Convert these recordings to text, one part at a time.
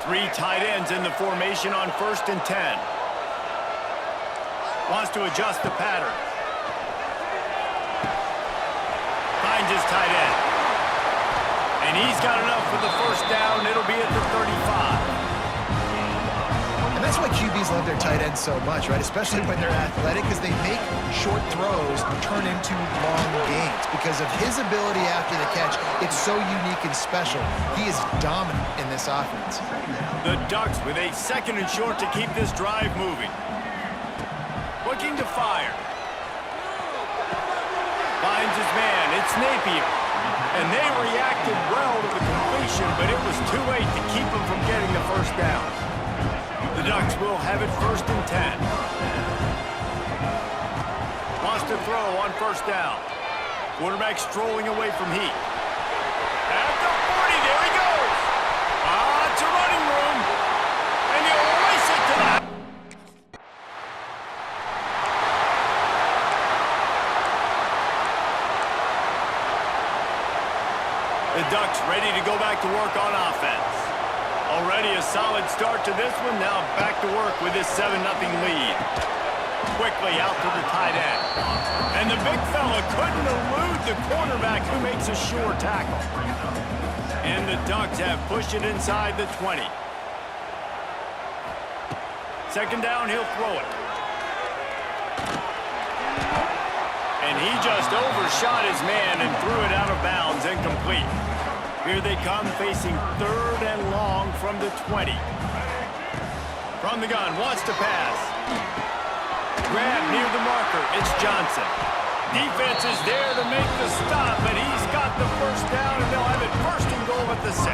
Three tight ends in the formation on 1st and 10. Wants to adjust the pattern. Finds his tight end. And he's got enough for the first down. It'll be at the 35. And that's why QBs love their tight ends so much, right? Especially when they're athletic, because they make short throws turn into long gains. Because of his ability after the catch, it's so unique and special. He is dominant in this offense. The Ducks with a 2nd and short to keep this drive moving. Looking to fire. Finds his man. It's Napier. And they reacted well to the completion, but it was too late to keep them from getting the first down. The Ducks will have it 1st and 10. Wants to throw on 1st down. Quarterback strolling away from heat. At the 40, there he goes. It's a running room. And he'll race it to that. The Ducks ready to go back to work on offense. Already a solid start to this one. Now back to work with this 7-0 lead. Quickly out to the tight end. And the big fella couldn't elude the cornerback who makes a sure tackle. And the Ducks have pushed it inside the 20. 2nd down, he'll throw it. And he just overshot his man and threw it out of bounds, incomplete. Here they come, facing 3rd and long from the 20. From the gun, wants to pass. Grab near the marker, it's Johnson. Defense is there to make the stop, but he's got the first down, and they'll have it 1st and goal at the 6.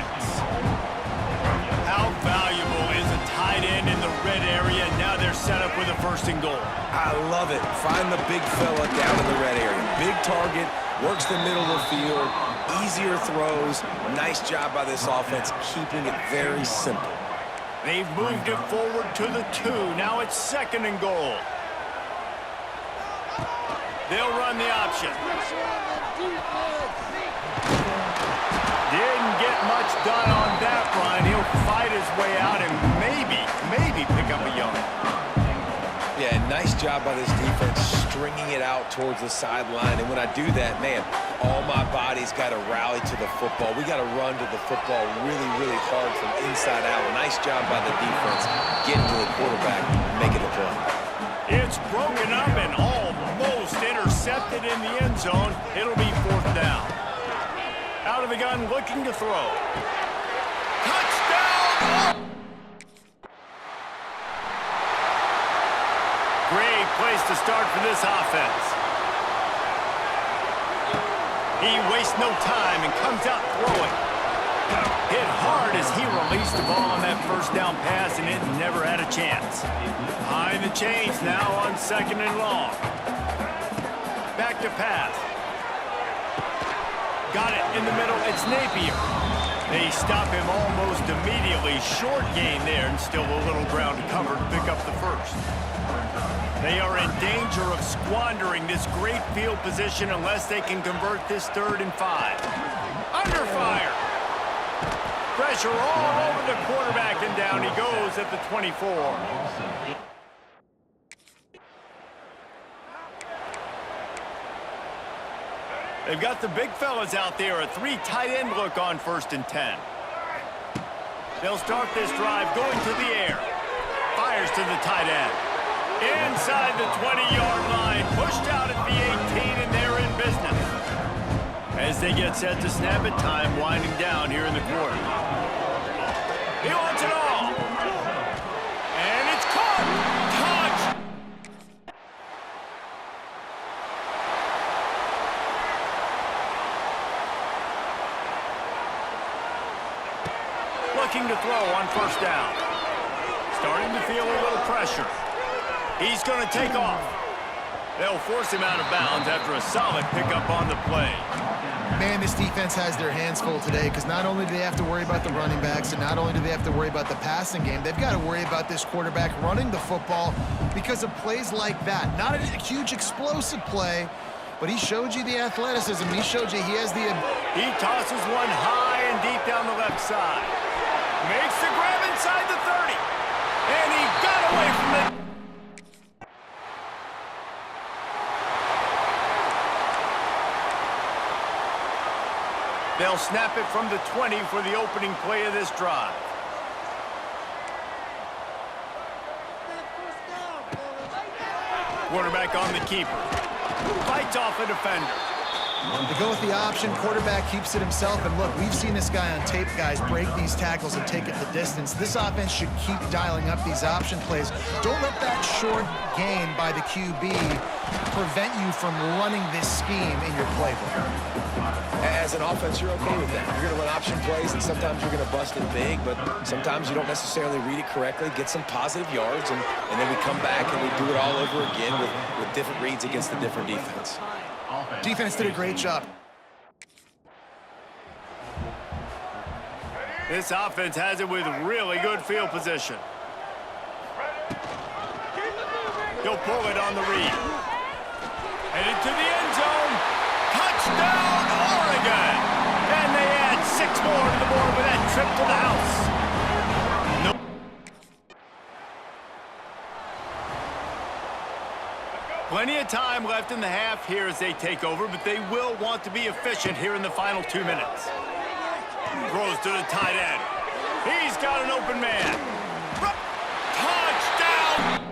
How valuable is a tight end in the red area? Now they're set up with a 1st and goal. I love it. Find the big fella down in the red area. Big target, works the middle of the field, easier throws. Nice job by this offense, keeping it very simple. They've moved it forward to the 2. Now it's 2nd and goal. They'll run the option. Didn't get much done on that run. He'll fight his way out and maybe pick up a yard. Yeah, nice job by this defense, stringing it out towards the sideline. And when I do that, man, all my body's got to rally to the football. We got to run to the football really, really hard from inside out. Nice job by the defense, getting to the quarterback, making the play. It's broken up and almost intercepted in the end zone. It'll be 4th down. Out of the gun, looking to throw. Touchdown! Great place to start for this offense. He wastes no time and comes out throwing. Hit hard as he released the ball on that 1st down pass, and it never had a chance. Behind the chains now on 2nd and long. Back to pass. Got it in the middle. It's Napier. They stop him almost immediately. Short gain there, and still a little ground to cover to pick up the 1st. They are in danger of squandering this great field position unless they can convert this 3rd and 5. Under fire. Pressure all over the quarterback, and down he goes at the 24. They've got the big fellas out there, a 3 tight end look on 1st and 10. They'll start this drive going to the air. Fires to the tight end. Inside the 20-yard line, pushed out at the 18, and they're in business. As they get set to snap it, time winding down here in the quarter. He wants it all. And it's caught. Touch. Looking to throw on 1st down. Starting to feel a little pressure. He's going to take off. They'll force him out of bounds after a solid pickup on the play. Man, this defense has their hands full today because not only do they have to worry about the running backs and not only do they have to worry about the passing game, they've got to worry about this quarterback running the football because of plays like that. Not a huge explosive play, but he showed you the athleticism. He showed you he has the... He tosses one high and deep down the left side. Makes the grab inside the 30. And he got away from it. They'll snap it from the 20 for the opening play of this drive. Quarterback on the keeper. Fights off a defender. They go with the option. Quarterback keeps it himself. And look, we've seen this guy on tape, guys, break these tackles and take it the distance. This offense should keep dialing up these option plays. Don't let that short gain by the QB prevent you from running this scheme in your playbook. As an offense, you're okay with that. You're going to run option plays, and sometimes you're going to bust it big, but sometimes you don't necessarily read it correctly, get some positive yards, and then we come back and we do it all over again with different reads against the different defense. Defense did a great job. This offense has it with really good field position. He'll pull it on the read. Headed to the end zone. Touchdown, Oregon! And they add 6 more to the board with that trip to the house. No. Plenty of time left in the half here as they take over, but they will want to be efficient here in the final 2 minutes. Throws to the tight end. He's got an open man. Touchdown!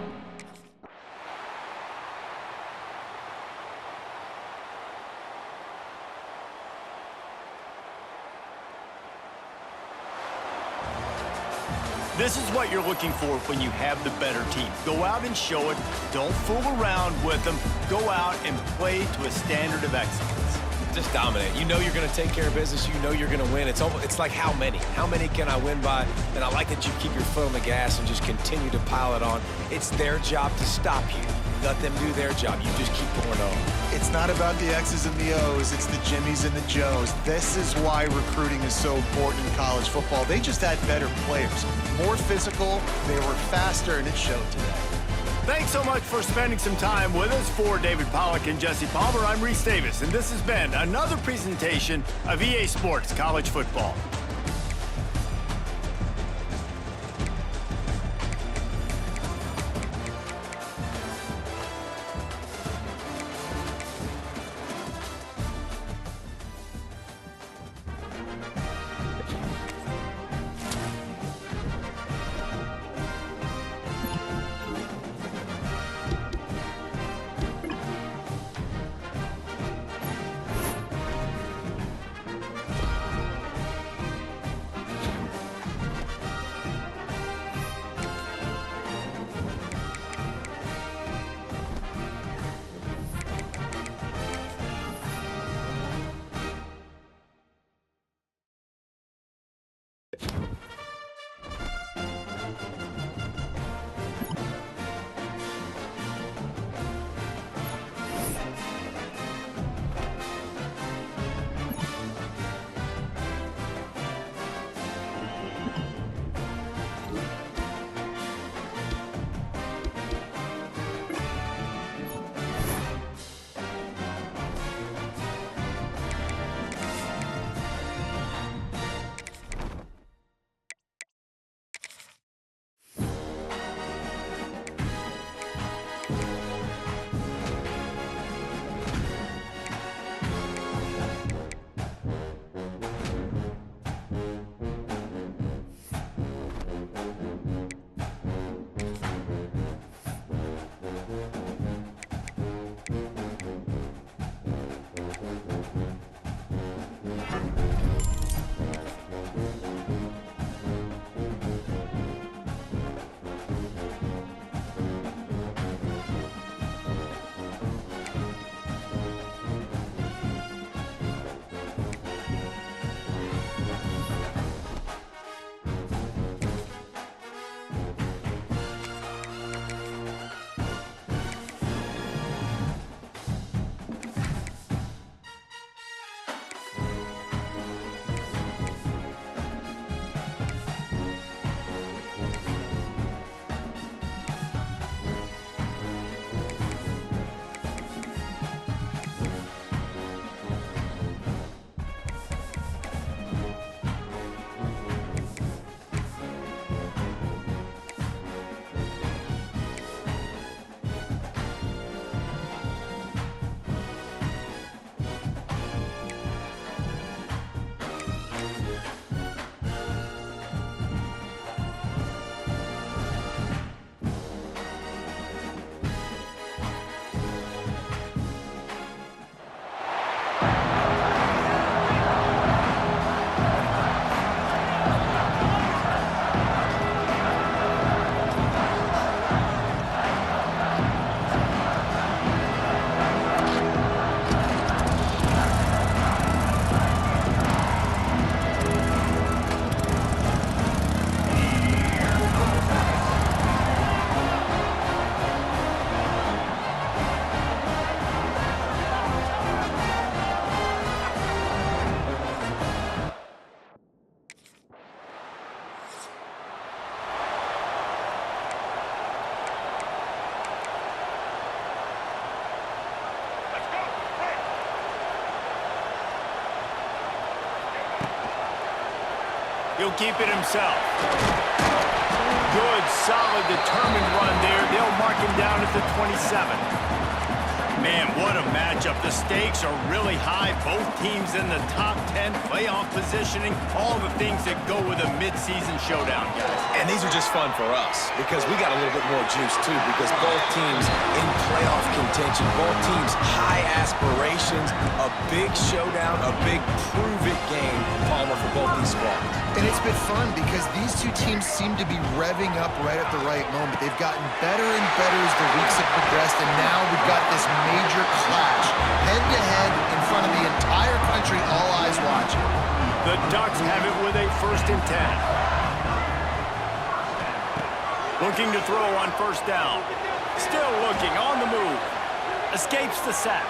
This is what you're looking for when you have the better team. Go out and show it. Don't fool around with them. Go out and play to a standard of excellence. Just dominate. You know you're going to take care of business. You know you're going to win. It's like how many? How many can I win by? And I like that you keep your foot on the gas and just continue to pile it on. It's their job to stop you. Let them do their job. You just keep pouring on. It's not about the X's and the O's. It's the Jimmies and the Joes. This is why recruiting is so important in college football. They just had better players. More physical, they were faster, and it showed today. Thanks so much for spending some time with us. For David Pollack and Jesse Palmer, I'm Reese Davis, and this has been another presentation of EA Sports College Football. He'll keep it himself. Good, solid, determined run there. They'll mark him down at the 27. Man, what a matchup. The stakes are really high. Both teams in the top 10, playoff positioning, all the things that go with a midseason showdown, guys. And these are just fun for us because we got a little bit more juice, too, because both teams in playoff contention, both teams high aspirations, a big showdown, a big prove-it game, Palmer, for both these squads. And it's been fun because these two teams seem to be revving up right at the right moment. They've gotten better and better as the weeks have progressed, and now we've got this major clash, head-to-head in front of the entire country, all eyes watching. The Ducks have it with a 1st and 10. Looking to throw on 1st down. Still looking, on the move. Escapes the sack.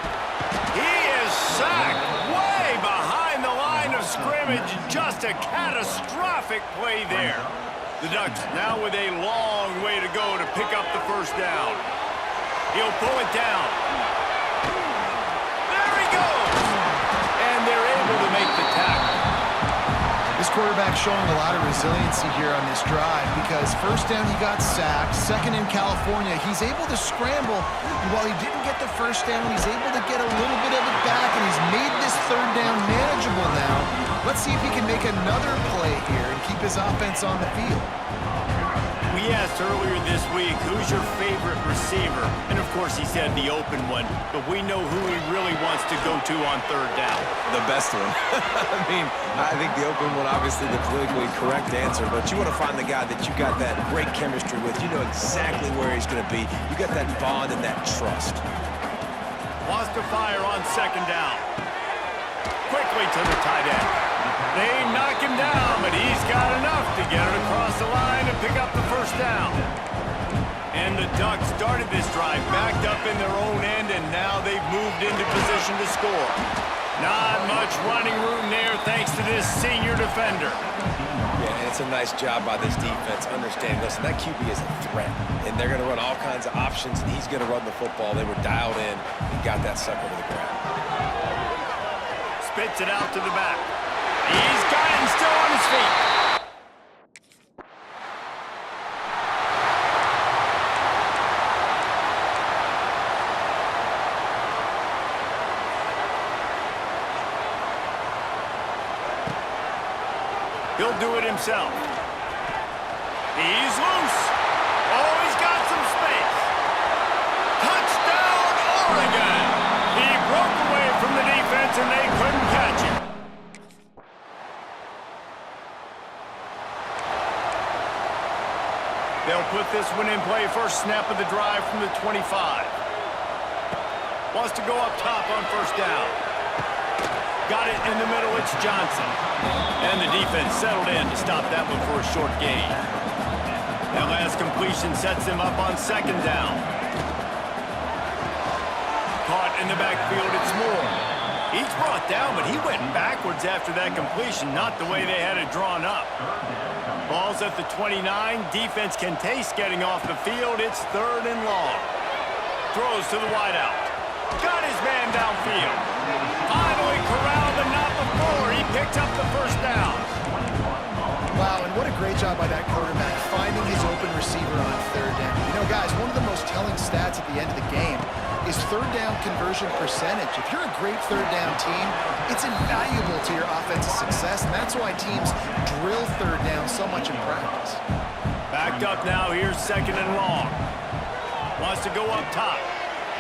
He is sacked way behind the line of scrimmage. Just a catastrophic play there. The Ducks now with a long way to go to pick up the 1st down. He'll pull it down. There he goes! And they're able to make the tackle. This quarterback showing a lot of resiliency here on this drive because 1st down he got sacked, 2nd in California. He's able to scramble. And while he didn't get the 1st down, he's able to get a little bit of it back, and he's made this 3rd down manageable now. Let's see if he can make another play here and keep his offense on the field. We asked earlier this week, who's your favorite receiver? And of course he said the open one, but we know who he really wants to go to on 3rd down. The best one. I think the open one, obviously the politically correct answer, but you want to find the guy that you got that great chemistry with. You know exactly where he's going to be. You got that bond and that trust. Wants to fire on 2nd down. Quickly to the tight end. They knock him down, but he's got enough to get it across the line and pick up the 1st down. And the Ducks started this drive backed up in their own end, and now they've moved into position to score. Not much running room there thanks to this senior defender. Yeah, and it's a nice job by this defense. Understand, listen, that QB is a threat, and they're going to run all kinds of options, and he's going to run the football. They were dialed in and got that sucker to the ground. Spits it out to the back. He's got him still on his feet. He'll do it himself. He's loose. Oh, he's got some space. Touchdown, Oregon. He broke away from the defense and they couldn't catch him. They'll put this one in play. 1st snap of the drive from the 25. Wants to go up top on 1st down. Got it in the middle, it's Johnson. And the defense settled in to stop that one for a short gain. That last completion sets them up on 2nd down. Caught in the backfield, it's Moore. He's brought down, but he went backwards after that completion, not the way they had it drawn up. Ball's at the 29. Defense can taste getting off the field. It's 3rd and long. Throws to the wideout. Got his man downfield. Finally corralled, but not before. He picked up the 1st down. Wow, and what a great job by that quarterback finding his open receiver on 3rd down. You know, guys, one of the most telling stats at the end of the game is 3rd down conversion percentage. If you're a great 3rd down team, it's invaluable to your offensive success, and that's why teams drill 3rd down so much in practice. Backed up now, here's 2nd and long. Wants to go up top.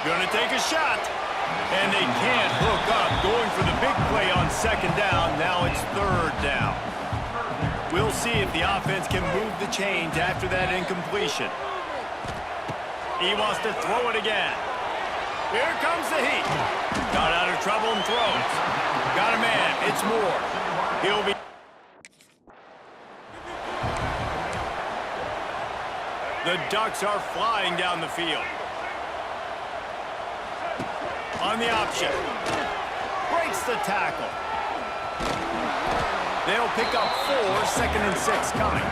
Gonna take a shot. And they can't hook up. Going for the big play on 2nd down. Now it's 3rd down. We'll see if the offense can move the chains after that incompletion. He wants to throw it again. Here comes the heat. Got out of trouble and throws. Got a man. It's Moore. He'll be... The Ducks are flying down the field. On the option. Breaks the tackle. They'll pick up 4, 2nd and 6 coming.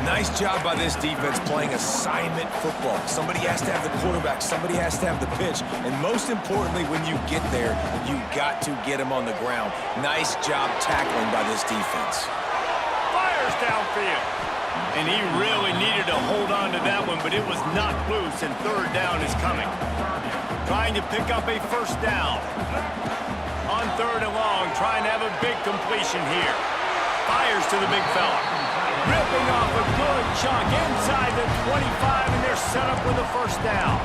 Nice job by this defense playing assignment football. Somebody has to have the quarterback. Somebody has to have the pitch. And most importantly, when you get there, you got to get him on the ground. Nice job tackling by this defense. pass downfield. And he really needed to hold on to that one, but it was knocked loose, and third down is coming. Trying to pick up a first down. On third and long, trying to have a big completion here. Fires to the big fella. Ripping off a good chunk inside the 25, and they're set up with a first down.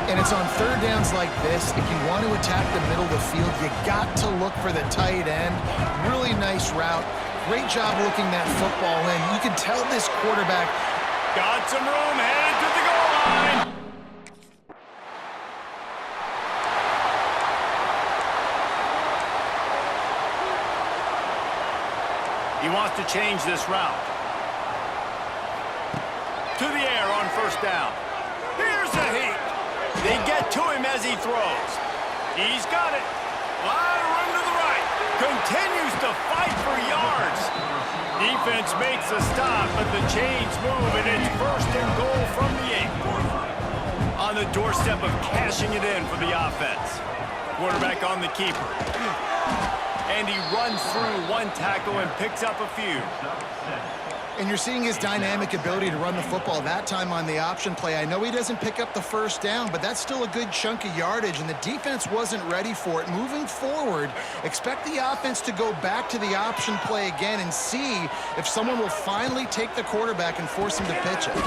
And it's on third downs like this, if you want to attack the middle of the field, you got to look for the tight end. Really nice route. Great job looking that football in. You can tell this quarterback got some room, headed to the goal line. He wants to change this route. To the air on first down. Here's a heat. They get to him as he throws. He's got it. Line run to the right. Continues to fight for yards. Defense makes a stop, but the chains move, and it's first and goal from the 8. On the doorstep of cashing it in for the offense. Quarterback on the keeper. And he runs through one tackle and picks up a few. And you're seeing his dynamic ability to run the football that time on the option play. I know he doesn't pick up the first down, but that's still a good chunk of yardage, and the defense wasn't ready for it. Moving forward, expect the offense to go back to the option play again and see if someone will finally take the quarterback and force him to pitch it.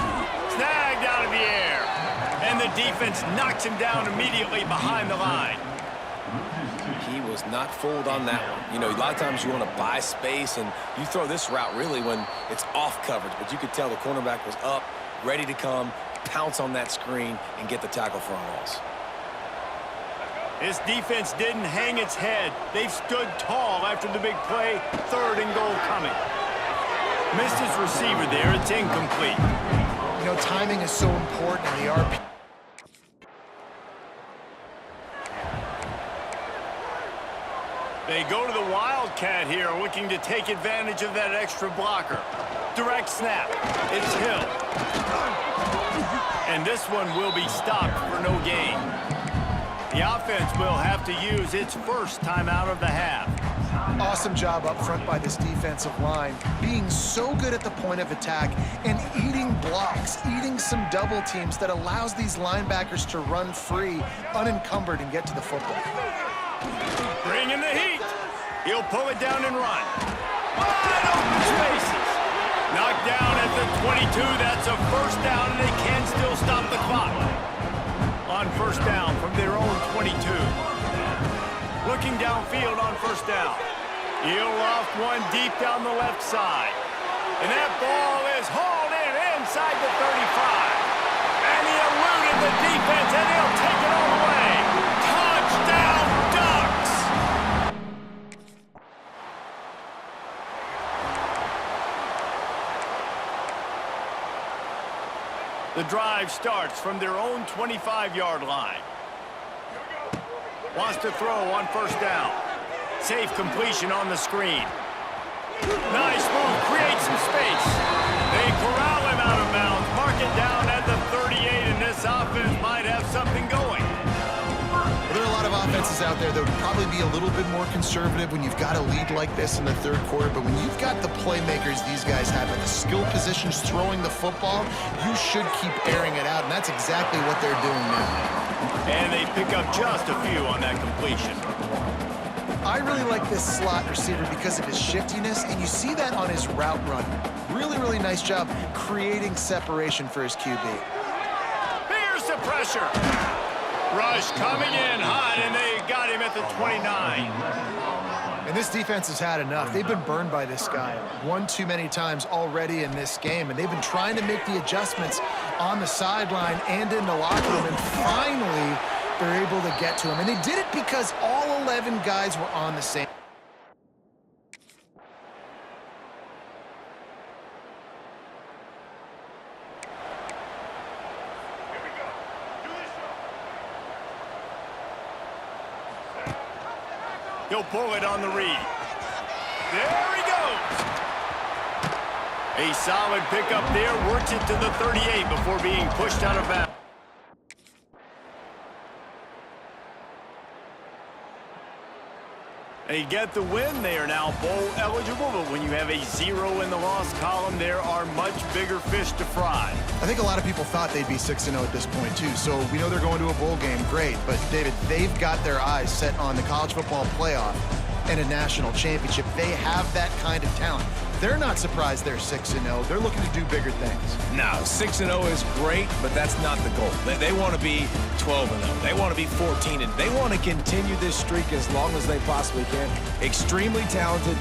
Snagged out of the air. And the defense knocks him down immediately behind the line. He was not fooled on that one. You know, a lot of times you want to buy space, and you throw this route really when it's off coverage. But you could tell the cornerback was up, ready to come, pounce on that screen, and get the tackle for a loss. This defense didn't hang its head. They've stood tall after the big play. Third and goal coming. Missed his receiver there. It's incomplete. You know, timing is so important in the RP. They go to the Wildcat here, looking to take advantage of that extra blocker. Direct snap. It's Hill. And this one will be stopped for no gain. The offense will have to use its first timeout of the half. Awesome job up front by this defensive line, being so good at the point of attack and eating blocks, eating some double teams that allows these linebackers to run free, unencumbered, and get to the football. Bring in the heat. He'll pull it down and run. Wide open spaces. Knocked down at the 22. That's a first down, and they can still stop the clock. On first down from their own 22. Looking downfield on first down. He'll loft one deep down the left side. And that ball is hauled in inside the 35. And he eluded the defense, and he'll take it all the way. Touchdown, Ducks! The drive starts from their own 25-yard line. Wants to throw on first down. Safe completion on the screen. Nice move, creates some space. They corral him out of bounds, mark it down at the 38, and this offense might have something going. There are a lot of offenses out there that would probably be a little bit more conservative when you've got a lead like this in the third quarter, but when you've got the playmakers these guys have at the skill positions throwing the football, you should keep airing it out, and that's exactly what they're doing now. And they pick up just a few on that completion. I really like this slot receiver because of his shiftiness, and you see that on his route run. Really, really nice job creating separation for his QB. Here's the pressure. Rush coming in hot, and they got him at the 29. And this defense has had enough. They've been burned by this guy one too many times already in this game, and they've been trying to make the adjustments on the sideline and in the locker room, and finally they're able to get to him. And they did it because all 11 guys were on the same. He'll pull it on the read. There he goes. A solid pickup there, works it to the 38 before being pushed out of bounds. They get the win. They are now bowl eligible, but when you have a 0 in the loss column, there are much bigger fish to fry. I think a lot of people thought they'd be 6-0 at this point, too. So we know they're going to a bowl game. Great. But, David, they've got their eyes set on the college football playoff and a national championship. They have that kind of talent. They're not surprised they're 6-0. They're looking to do bigger things. No, 6-0 is great, but that's not the goal. They want to be 12-0. They want to be 14, and they want to continue this streak as long as they possibly can. Extremely talented.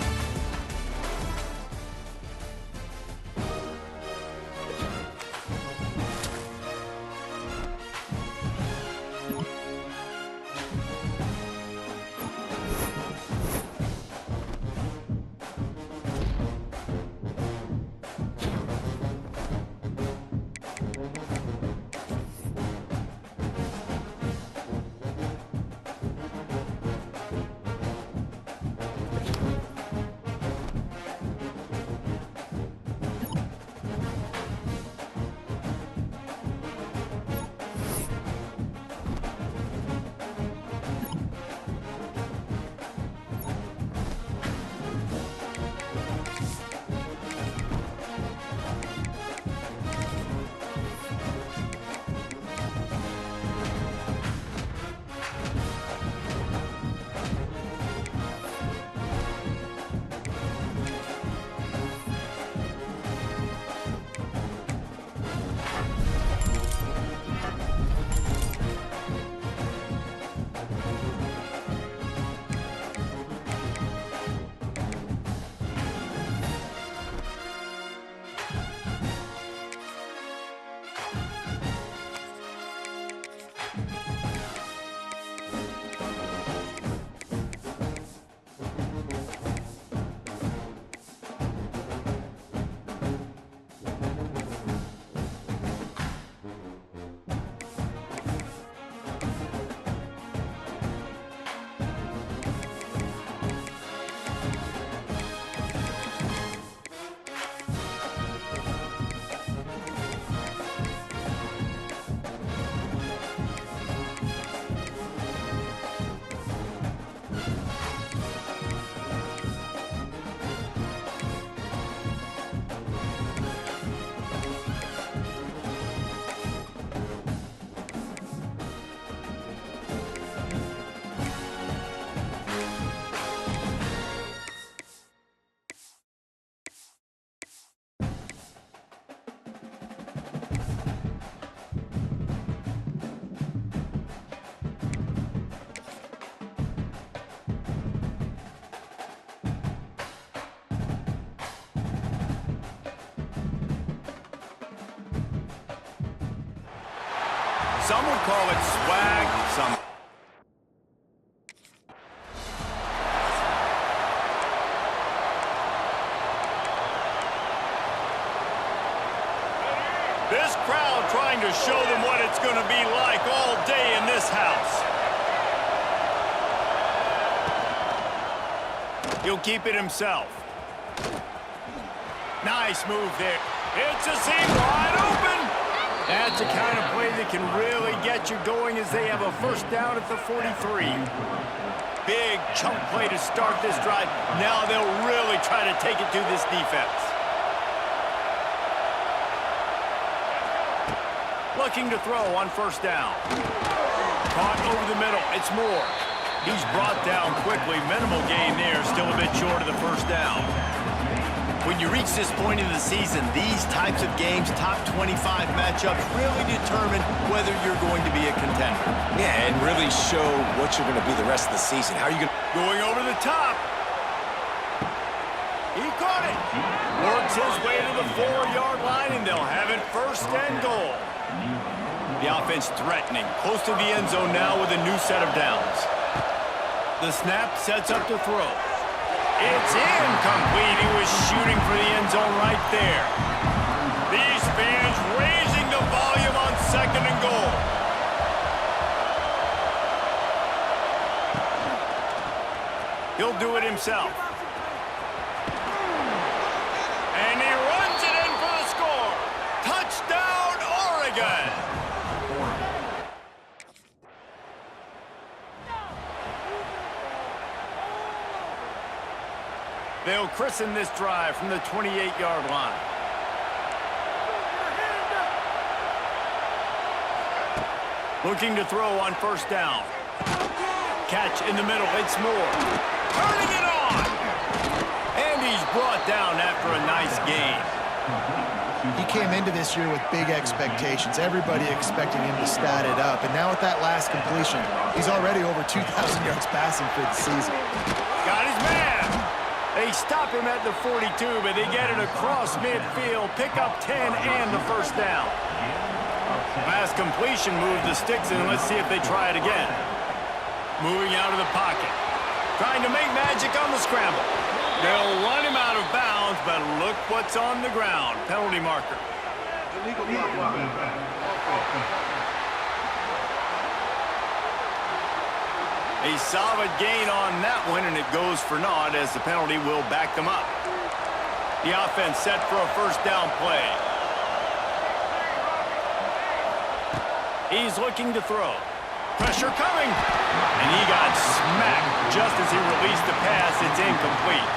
Some would call it swag, some... This crowd trying to show them what it's going to be like all day in this house. He'll keep it himself. Nice move there. It's a seam wide open. That's the kind of play that can really get you going as they have a first down at the 43. Big chunk play to start this drive. Now they'll really try to take it to this defense. Looking to throw on first down. Caught over the middle. It's Moore. He's brought down quickly. Minimal gain there. Still a bit short of the first down. When you reach this point in the season, these types of games, top 25 matchups, really determine whether you're going to be a contender. Yeah, and really show what you're going to be the rest of the season. How are you going to... Going over the top. He caught it. Works his way to the 4-yard line, and they'll have it first and goal. The offense threatening, close to the end zone now with a new set of downs. The snap sets up to throw. It's incomplete. He was shooting for the end zone right there. These fans raising the volume on second and goal. He'll do it himself. And he runs it in for the score. Touchdown, Oregon. They'll christen this drive from the 28-yard line. Looking to throw on first down. Catch in the middle. It's Moore. Turning it on! And he's brought down after a nice gain. He came into this year with big expectations. Everybody expecting him to stat it up. And now with that last completion, he's already over 2,000 yards passing for the season. Got his man! They stop him at the 42, but they get it across midfield. Pick up 10 and the first down. Last completion moved the sticks in. Let's see if they try it again. Moving out of the pocket. Trying to make magic on the scramble. They'll run him out of bounds, but look what's on the ground. Penalty marker. A solid gain on that one, and it goes for naught as the penalty will back them up. The offense set for a first down play. He's looking to throw. Pressure coming. And he got smacked just as he released the pass. It's incomplete.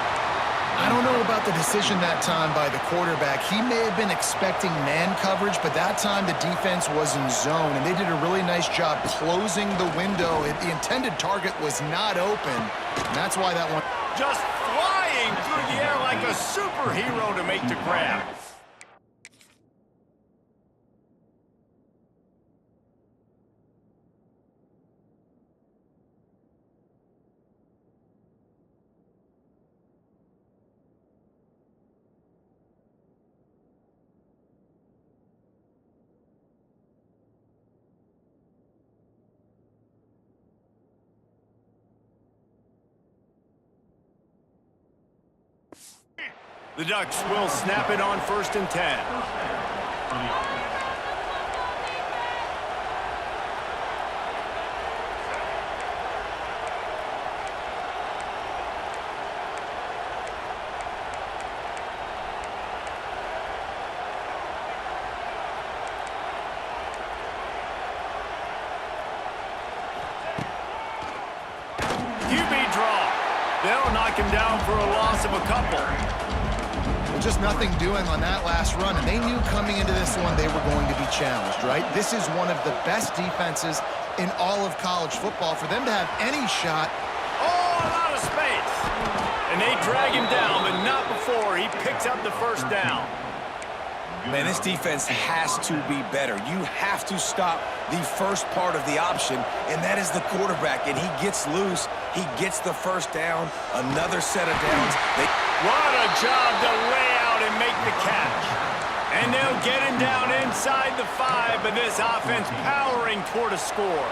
I don't know about the decision that time by the quarterback. He may have been expecting man coverage, but that time the defense was in zone, and they did a really nice job closing the window. The intended target was not open, and that's why that one... Just flying through the air like a superhero to make the grab. The Ducks will snap it on first and 10. QB draw. They'll knock him down for a loss of a couple. Just nothing doing on that last run, and they knew coming into this one they were going to be challenged, right? This is one of the best defenses in all of college football. For them to have any shot... Oh, a lot of space. And they drag him down, but not before he picks up the first down. Man, this defense has to be better. You have to stop the first part of the option, and that is the quarterback. And he gets loose. He gets the first down. Another set of downs. What a job to lay out and make the catch. And they'll get him down inside the 5, but this offense powering toward a score.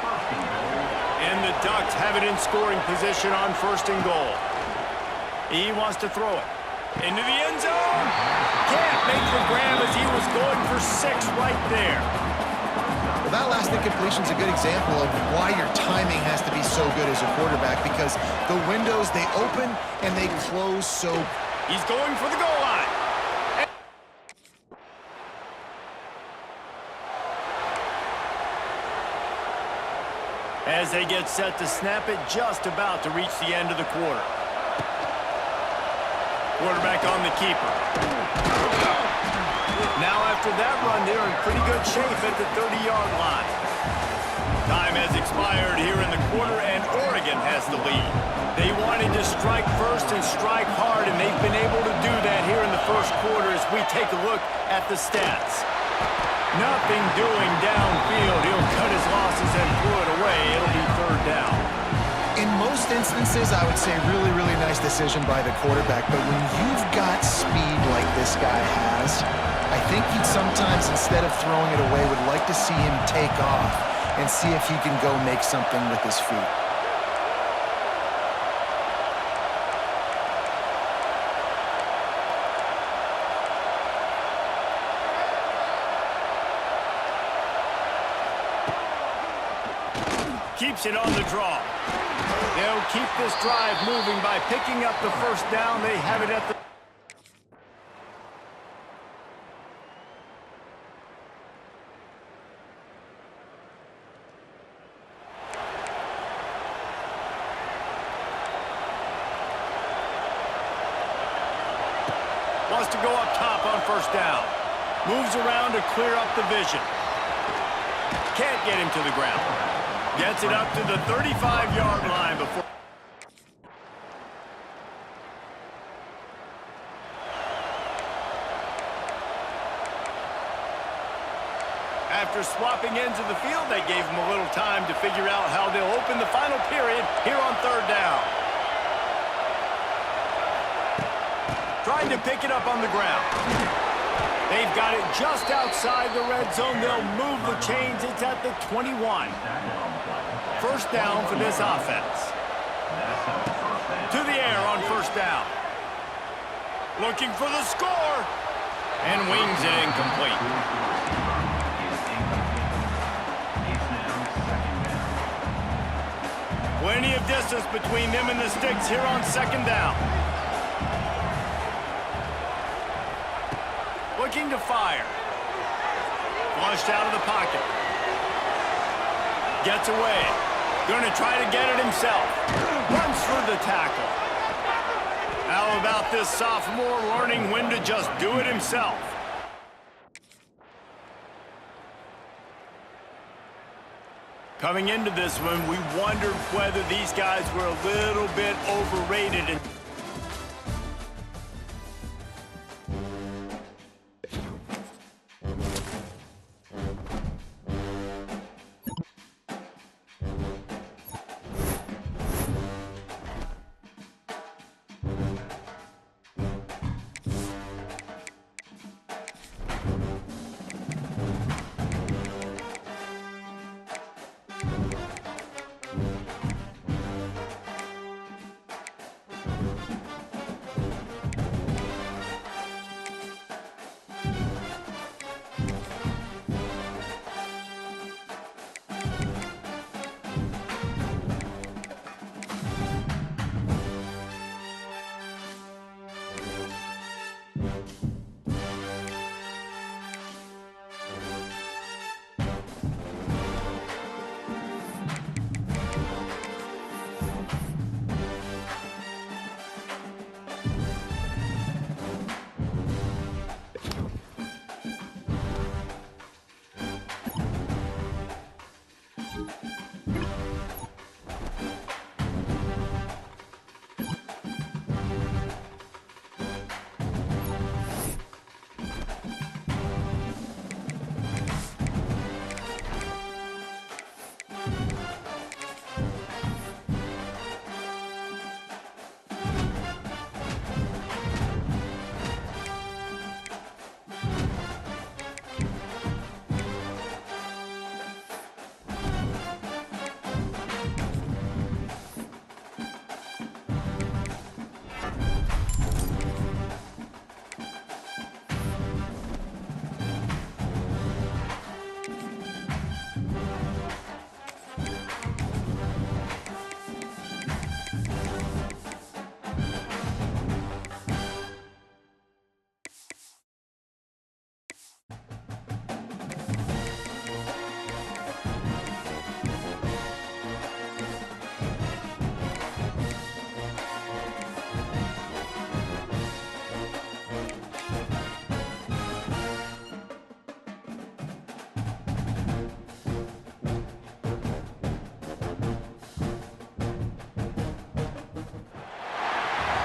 And the Ducks have it in scoring position on first and goal. He wants to throw it. Into the end zone. Can't make the grab as he was going for 6 right there. Well, that last incompletion is a good example of why your timing has to be so good as a quarterback, because the windows, they open and they close so... He's going for the goal line. As they get set to snap it, just about to reach the end of the quarter. Quarterback on the keeper. Now after that run, they're in pretty good shape at the 30-yard line. Time has expired here in the quarter, and Oregon has the lead. They wanted to strike first and strike hard, and they've been able to do that here in the first quarter as we take a look at the stats. Nothing doing downfield. He'll cut his losses and throw it away. It'll be third down. In most instances, I would say really, really nice decision by the quarterback, but when you've got speed like this guy has, I think he'd sometimes, instead of throwing it away, would like to see him take off and see if he can go make something with his feet. Keeps it on the draw. They'll keep this drive moving by picking up the first down. They have it at the... Wants to go up top on first down. Moves around to clear up the vision. Can't get him to the ground. Gets it up to the 35-yard line before. After swapping ends of the field, they gave him a little time to figure out how they'll open the final period here on third down. Trying to pick it up on the ground. They've got it just outside the red zone. They'll move the chains. It's at the 21. First down for this offense. To the air on first down. Looking for the score. And wings it incomplete. Plenty of distance between them and the sticks here on second down. Looking to fire. Flushed out of the pocket. Gets away. Going to try to get it himself. Runs through the tackle. How about this sophomore learning when to just do it himself? Coming into this one, we wondered whether these guys were a little bit overrated.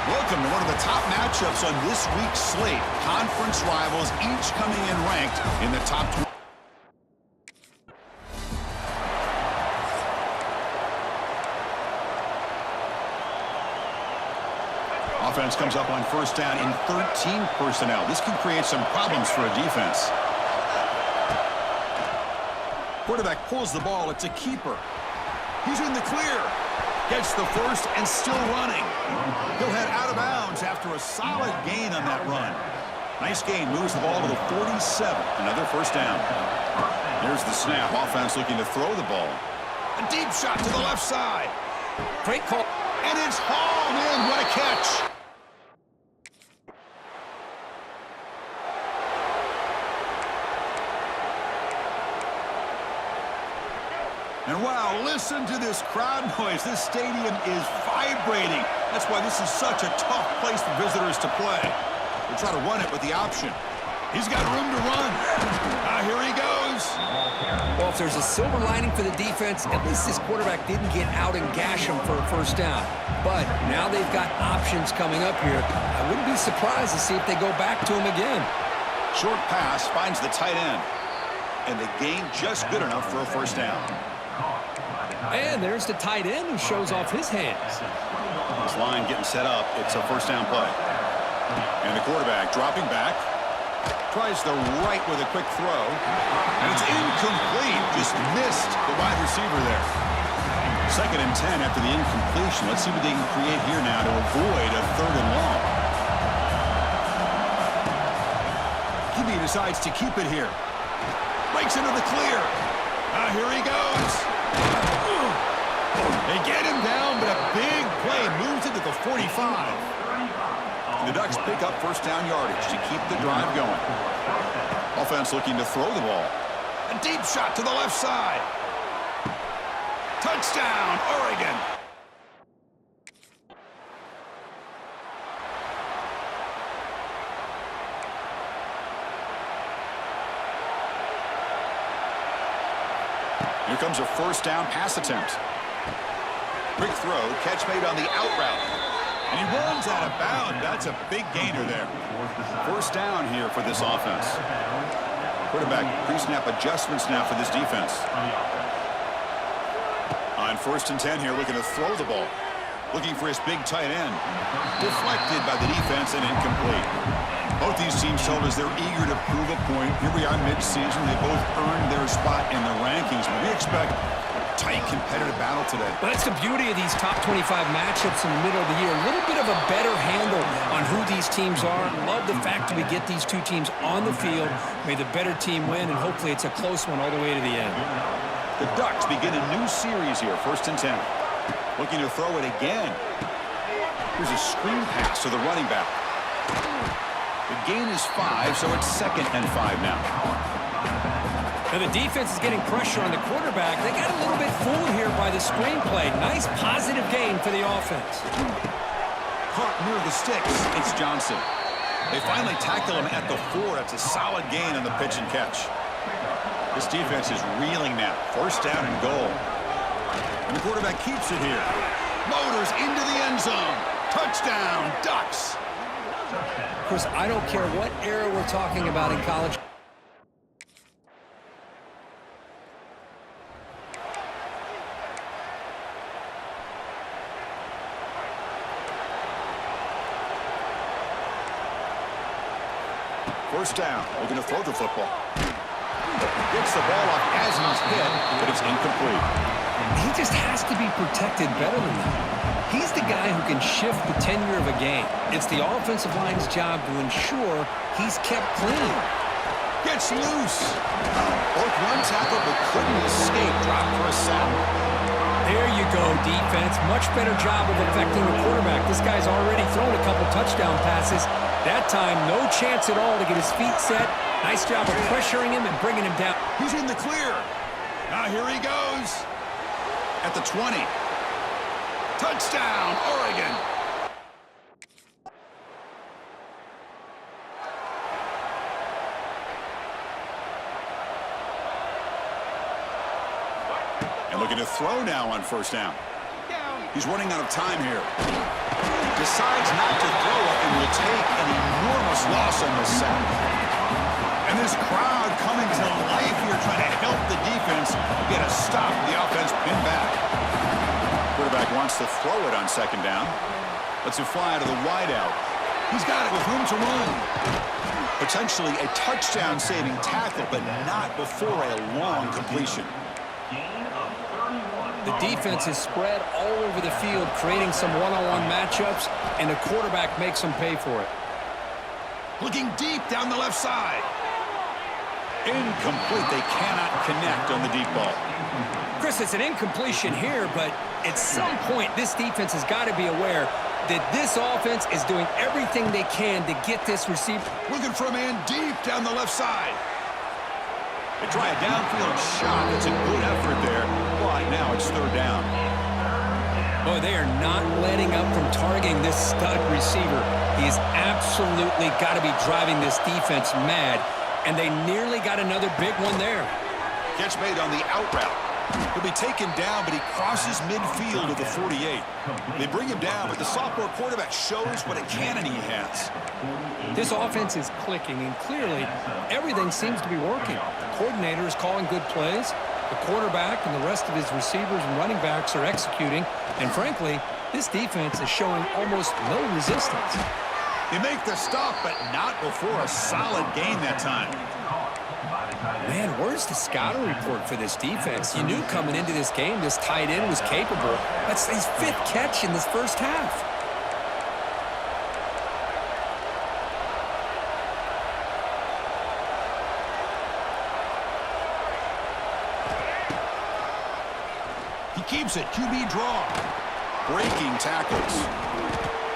Welcome to one of the top matchups on this week's slate. Conference rivals, each coming in ranked in the top 20. Offense comes up on first down in 13 personnel. This can create some problems for a defense. Quarterback pulls the ball. It's a keeper. He's in the clear. Gets the first and still running. He'll head out of bounds after a solid gain on that run. Nice gain. Moves the ball to the 47. Another first down. There's the snap. Offense looking to throw the ball. A deep shot to the left side. Great call. And it's hauled in. What a catch. And wow, listen to this crowd noise. This stadium is vibrating. That's why this is such a tough place for visitors to play. They try to run it with the option. He's got room to run. Here he goes. Well, if there's a silver lining for the defense, at least this quarterback didn't get out and gash him for a first down. But now they've got options coming up here. I wouldn't be surprised to see if they go back to him again. Short pass finds the tight end. And the gain just good enough for a first down. And there's the tight end who shows off his hands. This line getting set up. It's a first down play. And the quarterback dropping back. Tries the right with a quick throw. And it's incomplete. Just missed the wide receiver there. 2nd and 10 after the incompletion. Let's see what they can create here now to avoid a 3rd and long. QB decides to keep it here. Breaks into the clear. Here he goes. They get him down, but a big play moves it to the 45. The Ducks pick up first down yardage to keep the drive going. Offense looking to throw the ball. A deep shot to the left side. Touchdown, Oregon. Here comes a first down pass attempt. Quick throw, catch made on the out route. And he runs out of bounds. That's a big gainer there. First down here for this offense. Quarterback pre-snap adjustments now for this defense. On 1st and 10 here, looking to throw the ball. Looking for his big tight end. Deflected by the defense and incomplete. Both these teams told us they're eager to prove a point. Here we are mid-season. They both earned their spot in the rankings. But we expect tight competitive battle today. Well, that's the beauty of these top 25 matchups in the middle of the year. A little bit of a better handle on who these teams are. Love the fact that we get these two teams on the field. May the better team win, and hopefully it's a close one all the way to the end. The Ducks begin a new series here, 1st and 10. Looking to throw it again. Here's a screen pass to the running back. The gain is 5, so it's 2nd and 5 now. Now the defense is getting pressure on the quarterback. They got a little bit fooled here by the screenplay. Nice positive gain for the offense. Caught near the sticks. It's Johnson. They finally tackle him at the 4. That's a solid gain on the pitch and catch. This defense is reeling now. First down and goal. And the quarterback keeps it here. Motors into the end zone. Touchdown, Ducks. Of course, I don't care what era we're talking about in college. First down, looking to throw the football. Gets the ball off as he's hit, but it's incomplete. He just has to be protected better than that. He's the guy who can shift the tenure of a game. It's the offensive line's job to ensure he's kept clean. Gets loose. Broke one tackle, but couldn't escape. Drop for a sack. There you go, defense. Much better job of affecting the quarterback. This guy's already thrown a couple touchdown passes. That time, no chance at all to get his feet set. Nice job of pressuring him and bringing him down. He's in the clear. Here he goes. At the 20. Touchdown, Oregon. And looking to throw now on first down. He's running out of time here. Decides not to throw it and will take an enormous loss on this sack. And this crowd coming to life here trying to help the defense get a stop. The offense pinned back. Quarterback wants to throw it on 2nd down. Lets it fly to the wideout. He's got it with room to run. Potentially a touchdown-saving tackle, but not before a long completion. The defense is spread all over the field, creating some one-on-one matchups, and the quarterback makes them pay for it. Looking deep down the left side. Incomplete. They cannot connect on the deep ball. Chris, it's an incompletion here, but at some point, this defense has got to be aware that this offense is doing everything they can to get this receiver. Looking for a man deep down the left side. They try a downfield shot. It's a good effort there, but now it's 3rd down. Oh, they are not letting up from targeting this stud receiver. He has absolutely got to be driving this defense mad, and they nearly got another big one there. Catch made on the out route. He'll be taken down, but he crosses midfield of the 48. They bring him down, but the sophomore quarterback shows what a cannon he has. This offense is clicking, and clearly everything seems to be working. The coordinator is calling good plays. The quarterback and the rest of his receivers and running backs are executing. And frankly, this defense is showing almost no resistance. They make the stop, but not before a solid gain that time. Man, where's the scouting report for this defense? You knew coming into this game this tight end was capable. That's his 5th catch in this first half. He keeps it. QB draw. Breaking tackles.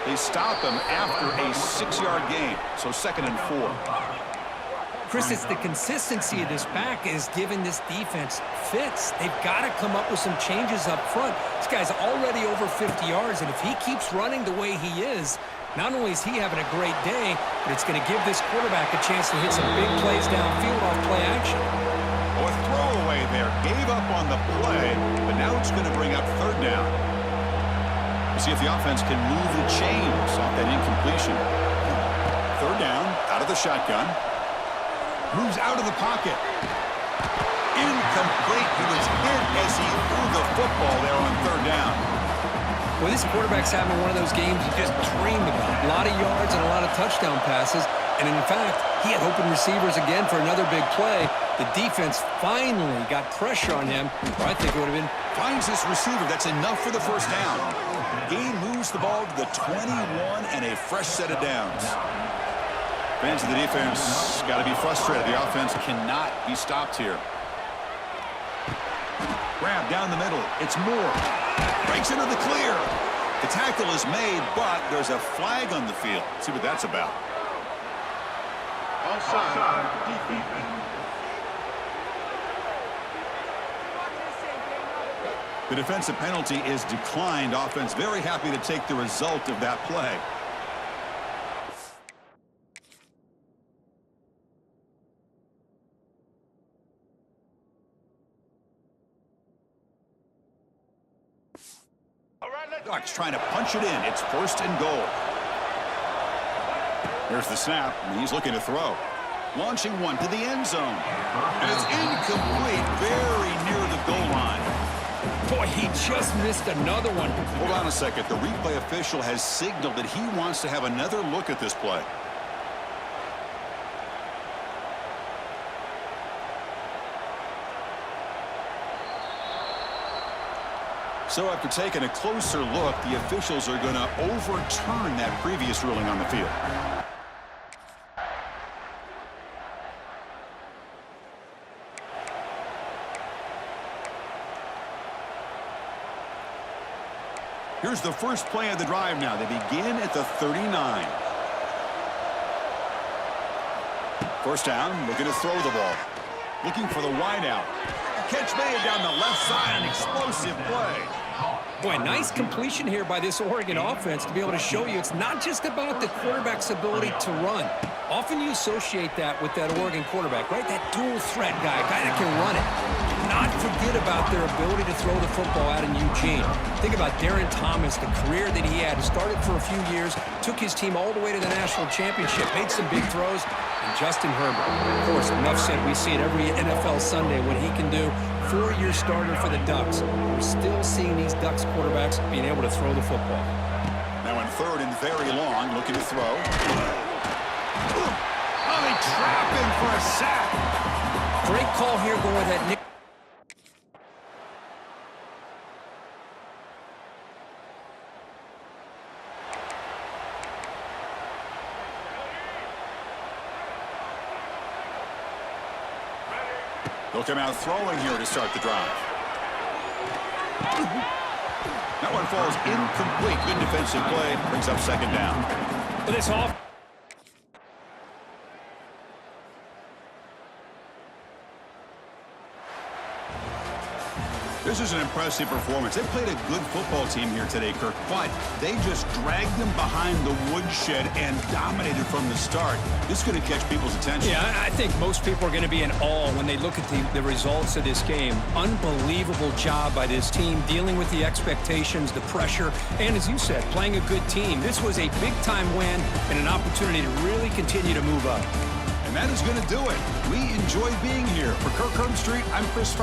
They stop him after a 6-yard gain, so 2nd and 4. Chris, it's the consistency of this back is giving this defense fits. They've got to come up with some changes up front. This guy's already over 50 yards, and if he keeps running the way he is, not only is he having a great day, but it's going to give this quarterback a chance to hit some big plays downfield off play action. Oh, a throwaway there. Gave up on the play, but now it's going to bring up 3rd down. We'll see if the offense can move the chains off that incompletion. 3rd down, out of the shotgun. Moves out of the pocket. Incomplete. He was hit as he threw the football there on 3rd down. Well, this quarterback's having one of those games you just dreamed about. A lot of yards and a lot of touchdown passes. And in fact, he had open receivers again for another big play. The defense finally got pressure on him. Or I think it would have been. Finds this receiver. That's enough for the 1st down. Gain moves the ball to the 21 and a fresh set of downs. Fans of the defense got to be frustrated. The offense cannot be stopped here. Grab down the middle. It's Moore. Breaks into the clear. The tackle is made, but there's a flag on the field. Let's see what that's about. Offside. The defensive penalty is declined. Offense very happy to take the result of that play. Ducks trying to punch it in. It's 1st and goal. There's the snap, and he's looking to throw. Launching one to the end zone. And it's incomplete, very near the goal line. Boy, he just missed another one. Hold on a second. The replay official has signaled that he wants to have another look at this play. So after taking a closer look, the officials are going to overturn that previous ruling on the field. Here's the first play of the drive now. They begin at the 39. 1st down, looking to throw the ball. Looking for the wideout. Catch made down the left side, an explosive play. Boy, nice completion here by this Oregon offense to be able to show you it's not just about the quarterback's ability to run. Often you associate that with that Oregon quarterback, right? That dual threat guy that can run it. Do not forget about their ability to throw the football out in Eugene. Think about Darren Thomas, the career that he had. Started for a few years, took his team all the way to the national championship, made some big throws. And Justin Herbert, of course, enough said, we see it every NFL Sunday what he can do. 4-year starter for the Ducks. We're still seeing these Ducks quarterbacks being able to throw the football. Now in 3rd and very long, looking to throw. Oh, they trap him for a sack. Great call here going with that Nick. They'll come out throwing here to start the drive. That one falls incomplete. Good defensive play. Brings up 2nd down. This off. This is an impressive performance. They played a good football team here today, Kirk, but they just dragged them behind the woodshed and dominated from the start. This is going to catch people's attention. Yeah, I think most people are going to be in awe when they look at the results of this game. Unbelievable job by this team, dealing with the expectations, the pressure, and as you said, playing a good team. This was a big-time win and an opportunity to really continue to move up. And that is going to do it. We enjoyed being here. For Kirk Herbstreit, I'm Chris.